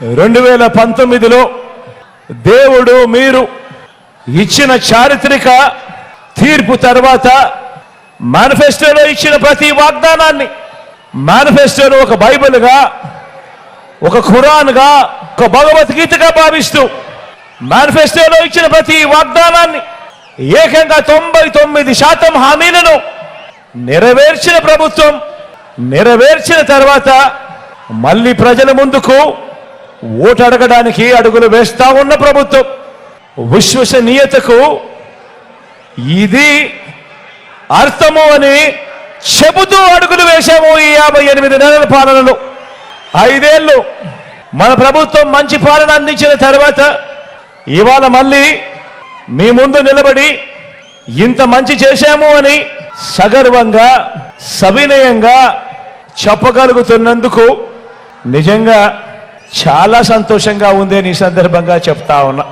2019లో దేవుడు మీరు ఇచ్చిన చారిత్రక తీర్పు తర్వాత మేనిఫెస్టోలో ఇచ్చిన ప్రతి వాగ్దానాన్ని మేనిఫెస్టోను ఒక బైబిల్గా, ఒక ఖురాన్గా, ఒక భగవద్గీతగా భావిస్తూ మేనిఫెస్టోలో ఇచ్చిన ప్రతి వాగ్దానాన్ని ఏకంగా 99% హామీలను నెరవేర్చిన ప్రభుత్వం, నెరవేర్చిన తర్వాత మళ్ళీ ప్రజల ముందుకు ఓటు అడగడానికి అడుగులు వేస్తా ఉన్న ప్రభుత్వం. విశ్వసనీయతకు ఇది అర్థము అని చెబుతూ అడుగులు వేశాము. ఈ 58 నెలల పాలనలో 5 ఏళ్ళు మన ప్రభుత్వం మంచి పాలన అందించిన తర్వాత ఇవాళ మళ్ళీ మీ ముందు నిలబడి ఇంత మంచి చేశాము అని సగర్వంగా, సవినయంగా చెప్పగలుగుతున్నందుకు నిజంగా చాలా సంతోషంగా ఉంది అని ఈ సందర్భంగా చెప్తా ఉన్నా.